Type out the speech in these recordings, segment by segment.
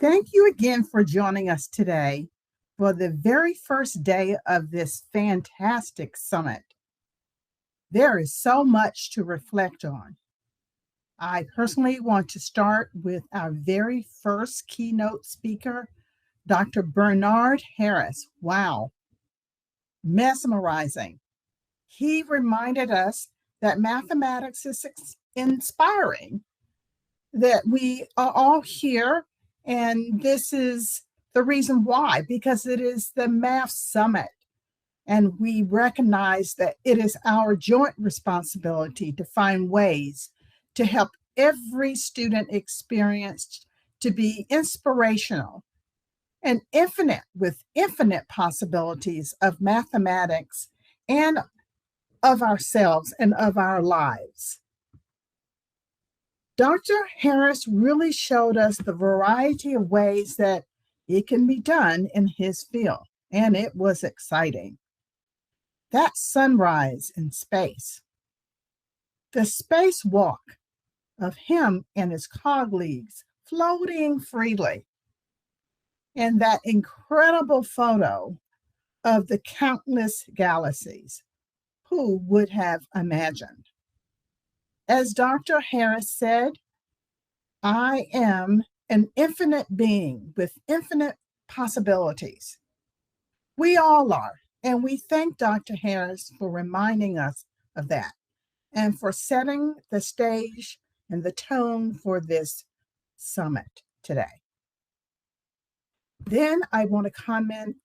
Thank you again for joining us today for the very first day of this fantastic summit. There is so much to reflect on. I personally want to start with our very first keynote speaker, Dr. Bernard Harris. Wow, mesmerizing. He reminded us that mathematics is inspiring, that we are all here, and this is the reason why, because it is the Math Summit. And we recognize that it is our joint responsibility to find ways to help every student experience to be inspirational and with infinite possibilities of mathematics and of ourselves and of our lives. Dr. Harris really showed us the variety of ways that it can be done in his field, and it was exciting. That sunrise in space, the spacewalk of him and his colleagues floating freely, and that incredible photo of the countless galaxies. Who would have imagined? As Dr. Harris said, I am an infinite being with infinite possibilities. We all are, and we thank Dr. Harris for reminding us of that and for setting the stage and the tone for this summit today. Then I want to comment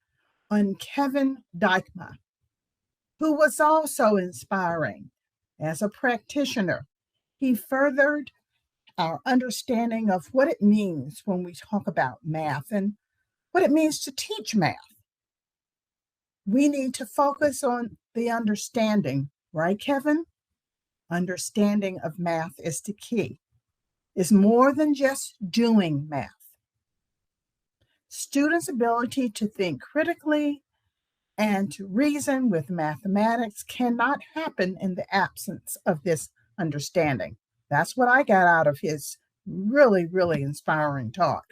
on Kevin Dykema, who was also inspiring. As a practitioner, he furthered our understanding of what it means when we talk about math and what it means to teach math. We need to focus on the understanding, right, Kevin? Understanding of math is the key. It's more than just doing math. Students' ability to think critically and to reason with mathematics cannot happen in the absence of this understanding. That's what I got out of his really, really inspiring talk.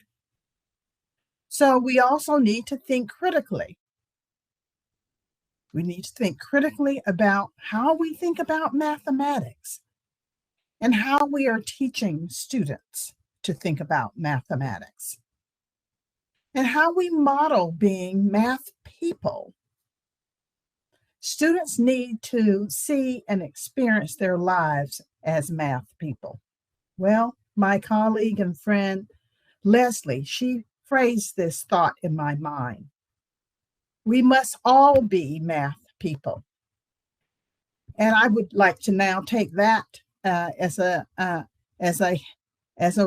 So we also need to think critically. We need to think critically about how we think about mathematics and how we are teaching students to think about mathematics and how we model being math people. Students need to see and experience their lives as math people. Well, my colleague and friend, Leslie, she phrased this thought in my mind. We must all be math people. And I would like to now take that as a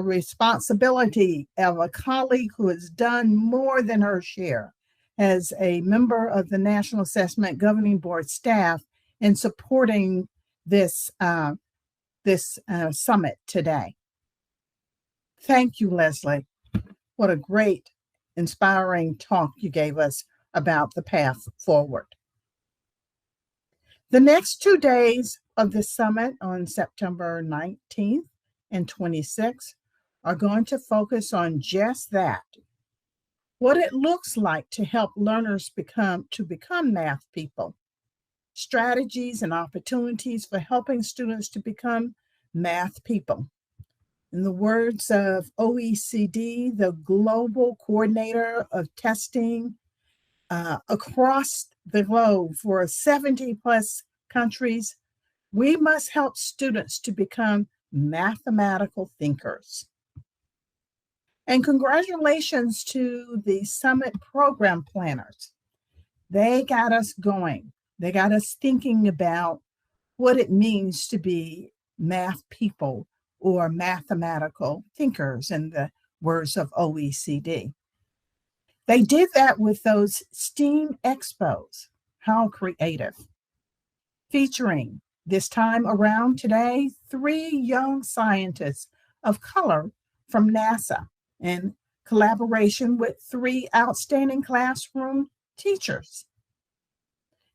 responsibility of a colleague who has done more than her share as a member of the National Assessment Governing Board staff in supporting this summit today. Thank you, Leslie. What a great, inspiring talk you gave us about the path forward. The next 2 days of the summit on September 19th and 26th are going to focus on just that. What it looks like to help learners become math people, strategies and opportunities for helping students to become math people. In the words of OECD, the global coordinator of testing across the globe for 70 plus countries, we must help students to become mathematical thinkers. And congratulations to the summit program planners. They got us going. They got us thinking about what it means to be math people or mathematical thinkers, in the words of OECD. They did that with those STEAM expos. How creative. Featuring, this time around today, 3 young scientists of color from NASA in collaboration with 3 outstanding classroom teachers.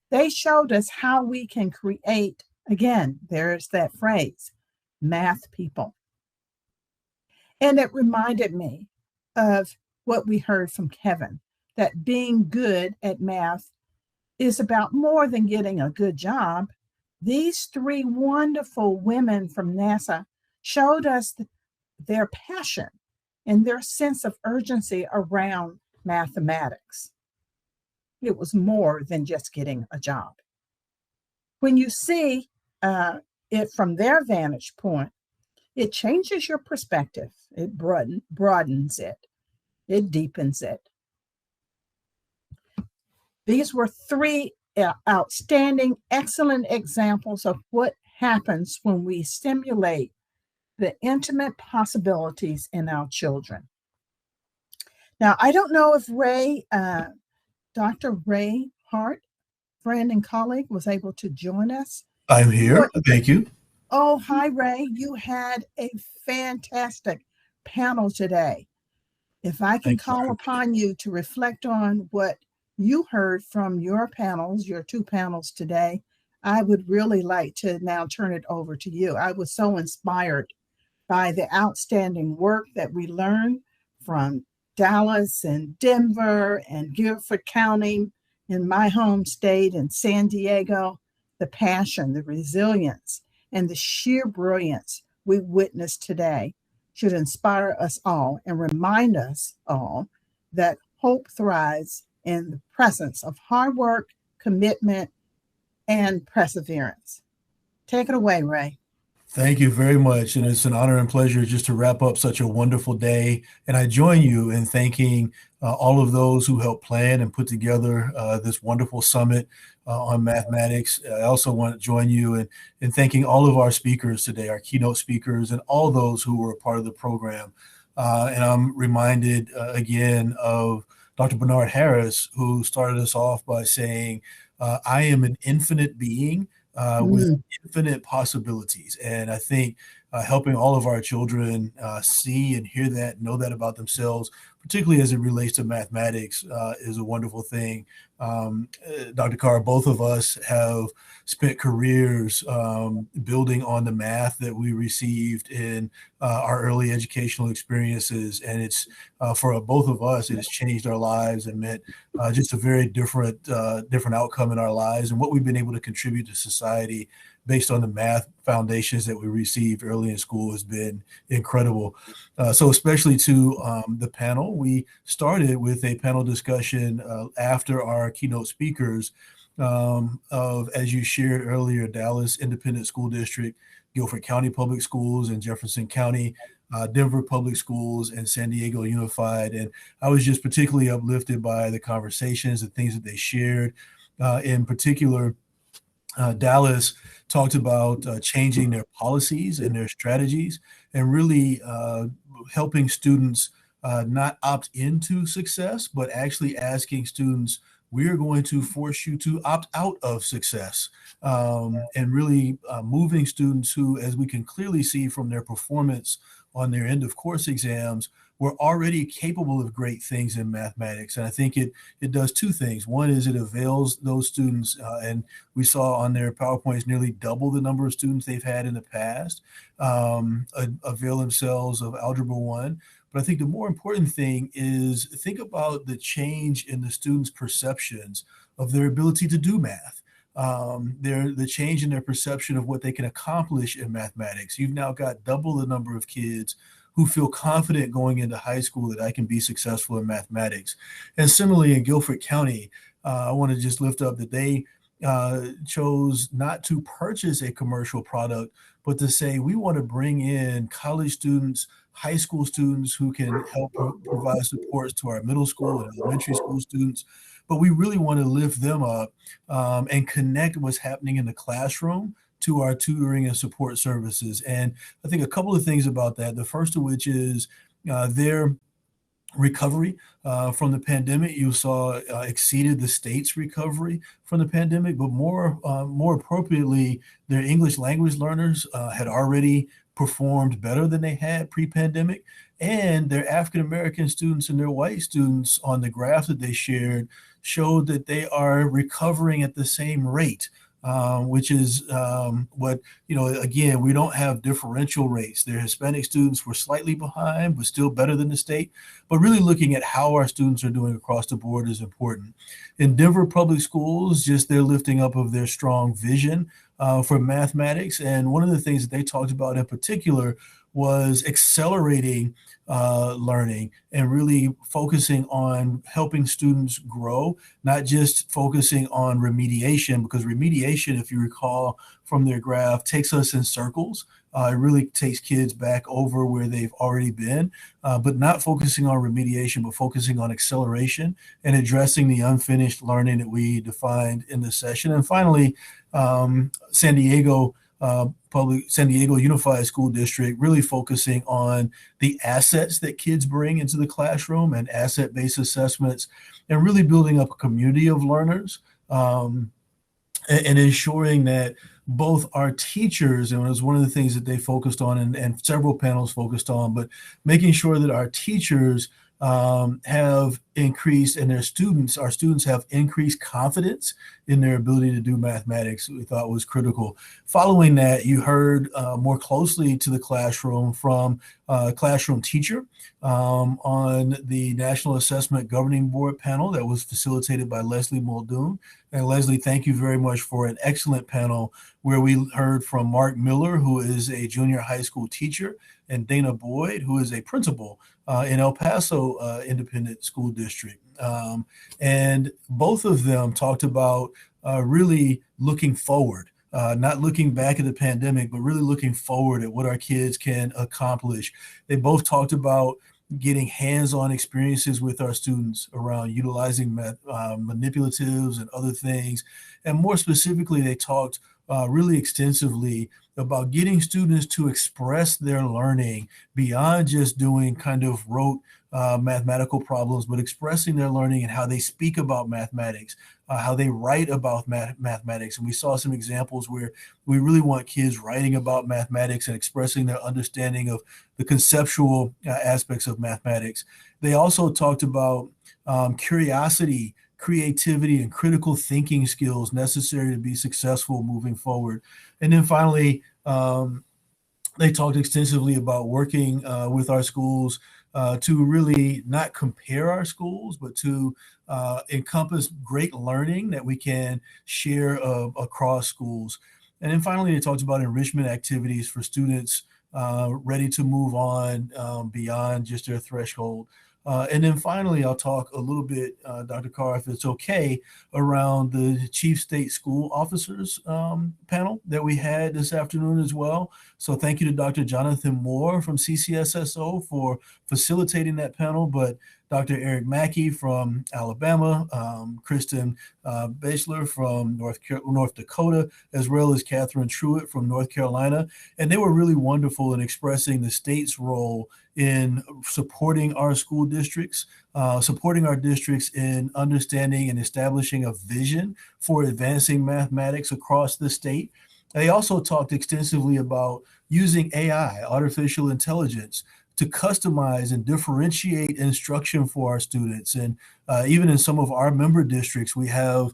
They showed us how we can create, again, there's that phrase, math people. And it reminded me of what we heard from Kevin, that being good at math is about more than getting a good job. These three wonderful women from NASA showed us their passion and their sense of urgency around mathematics. It was more than just getting a job. When you see it from their vantage point, it changes your perspective. It broadens it. It deepens it. These were three outstanding, excellent examples of what happens when we stimulate the intimate possibilities in our children. Now, I don't know if Dr. Ray Hart, friend and colleague, was able to join us. I'm here. Thank you. Oh, hi, Ray. You had a fantastic panel today. If I can call upon you to reflect on what you heard from your panels, your two panels today, I would really like to now turn it over to you. I was so inspired by the outstanding work that we learned from Dallas and Denver and Guilford County in my home state and San Diego. The passion, the resilience, and the sheer brilliance we witnessed today should inspire us all and remind us all that hope thrives in the presence of hard work, commitment, and perseverance. Take it away, Ray. Thank you very much. And it's an honor and pleasure just to wrap up such a wonderful day. And I join you in thanking all of those who helped plan and put together this wonderful summit on mathematics. I also want to join you in thanking all of our speakers today, our keynote speakers, and all those who were a part of the program. And I'm reminded again of Dr. Bernard Harris, who started us off by saying, I am an infinite being with infinite possibilities. And I think helping all of our children see and hear that, know that about themselves, particularly as it relates to mathematics, is a wonderful thing. Dr. Carr, both of us have spent careers building on the math that we received in our early educational experiences. And it's for both of us, it has changed our lives and meant just a very different outcome in our lives and what we've been able to contribute to society based on the math foundations that we received early in school has been incredible. So especially to the panel, we started with a panel discussion after our keynote speakers of, as you shared earlier, Dallas Independent School District, Guilford County Public Schools, and Jefferson County, Denver Public Schools, and San Diego Unified. And I was just particularly uplifted by the conversations, the things that they shared. In particular, Dallas talked about changing their policies and their strategies and really helping students not opt into success, but actually asking students, we are going to force you to opt out of success, and really moving students who, as we can clearly see from their performance on their end of course exams, were already capable of great things in mathematics. And I think it does two things. One is it avails those students, and we saw on their PowerPoints nearly double the number of students they've had in the past, avail themselves of Algebra 1. But I think the more important thing is think about the change in the students' perceptions of their ability to do math. The change in their perception of what they can accomplish in mathematics. You've now got double the number of kids who feel confident going into high school that I can be successful in mathematics. And similarly in Guilford County, I want to just lift up that they chose not to purchase a commercial product, but to say we want to bring in college students, high school students who can help provide supports to our middle school and elementary school students. But we really want to lift them up and connect what's happening in the classroom to our tutoring and support services. And I think a couple of things about that. The first of which is their recovery from the pandemic. You saw exceeded the state's recovery from the pandemic, but more appropriately, their English language learners had already performed better than they had pre-pandemic, and their African-American students and their white students on the graph that they shared showed that they are recovering at the same rate which is what, again, we don't have differential rates. Their Hispanic students were slightly behind, but still better than the state. But really looking at how our students are doing across the board is important. In Denver Public Schools, just their lifting up of their strong vision for mathematics. And one of the things that they talked about in particular was accelerating learning and really focusing on helping students grow, not just focusing on remediation, because remediation, if you recall from their graph, takes us in circles. It really takes kids back over where they've already been, but not focusing on remediation, but focusing on acceleration and addressing the unfinished learning that we defined in the session. And finally, San Diego Unified School District really focusing on the assets that kids bring into the classroom and asset-based assessments, and really building up a community of learners, and ensuring that both our teachers, and it was one of the things that they focused on and several panels focused on, but making sure that our teachers have increased, and our students have increased confidence in their ability to do mathematics, we thought was critical. Following that, you heard more closely to the classroom from a classroom teacher on the National Assessment Governing Board panel that was facilitated by Leslie Muldoon. And Leslie, thank you very much for an excellent panel where we heard from Mark Miller, who is a junior high school teacher, and Dana Boyd, who is a principal in El Paso Independent School District. And both of them talked about really looking forward, not looking back at the pandemic, but really looking forward at what our kids can accomplish. They both talked about getting hands-on experiences with our students around utilizing manipulatives and other things. And more specifically, they talked really extensively about getting students to express their learning beyond just doing kind of rote mathematical problems, but expressing their learning and how they speak about mathematics, how they write about mathematics. And we saw some examples where we really want kids writing about mathematics and expressing their understanding of the conceptual aspects of mathematics. They also talked about curiosity, creativity, and critical thinking skills necessary to be successful moving forward. And then finally, they talked extensively about working with our schools to really not compare our schools, but to encompass great learning that we can share across schools. And then finally, they talked about enrichment activities for students ready to move on beyond just their threshold. And then finally, I'll talk a little bit, Dr. Carr, if it's okay, around the Chief State School Officers panel that we had this afternoon as well. So thank you to Dr. Jonathan Moore from CCSSO for facilitating that panel, but Dr. Eric Mackey from Alabama, Kristen Bachelor from North Dakota, as well as Catherine Truitt from North Carolina. And they were really wonderful in expressing the state's role in supporting our school districts, supporting our districts in understanding and establishing a vision for advancing mathematics across the state. They also talked extensively about using AI, artificial intelligence, to customize and differentiate instruction for our students. And even in some of our member districts, we have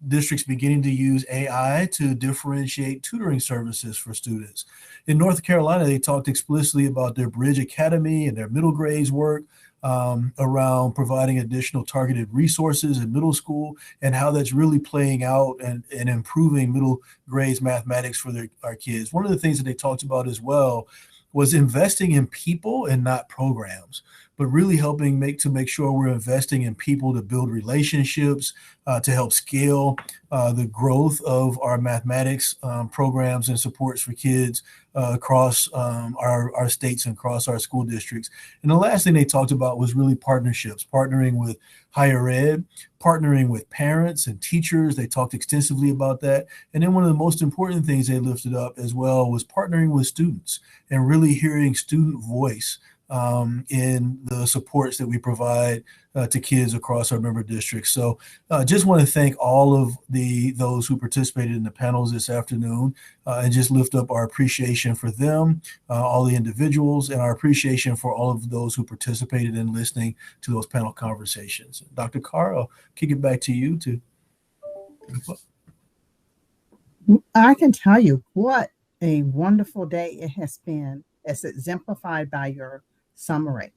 districts beginning to use AI to differentiate tutoring services for students. In North Carolina, they talked explicitly about their Bridge Academy and their middle grades work around providing additional targeted resources in middle school and how that's really playing out and improving middle grades mathematics for our kids. One of the things that they talked about as well was investing in people and not programs, but really helping make sure we're investing in people to build relationships, to help scale the growth of our mathematics programs and supports for kids across our states and across our school districts. And the last thing they talked about was really partnerships, partnering with higher ed, partnering with parents and teachers. They talked extensively about that. And then one of the most important things they lifted up as well was partnering with students and really hearing student voice in the supports that we provide to kids across our member districts. So just want to thank all of those who participated in the panels this afternoon and just lift up our appreciation for them, all the individuals, and our appreciation for all of those who participated in listening to those panel conversations. Dr. Carr, I'll kick it back to you to. I can tell you what a wonderful day it has been, as exemplified by your summary.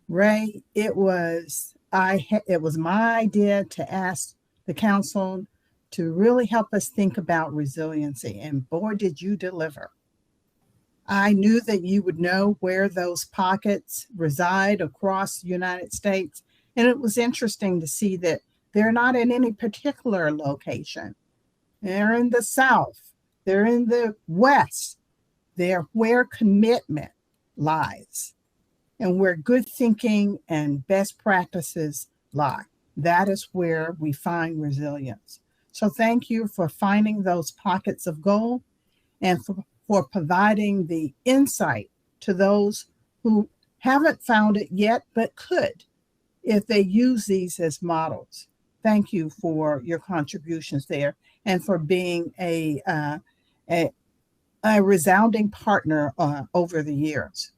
Ray, it was my idea to ask the council to really help us think about resiliency, and boy, did you deliver. I knew that you would know where those pockets reside across the United States, and it was interesting to see that they're not in any particular location. They're in the South, they're in the West, they're where commitment lies and where good thinking and best practices lie. That is where we find resilience. So thank you for finding those pockets of gold and for providing the insight to those who haven't found it yet but could if they use these as models. Thank you for your contributions there and for being a resounding partner over the years.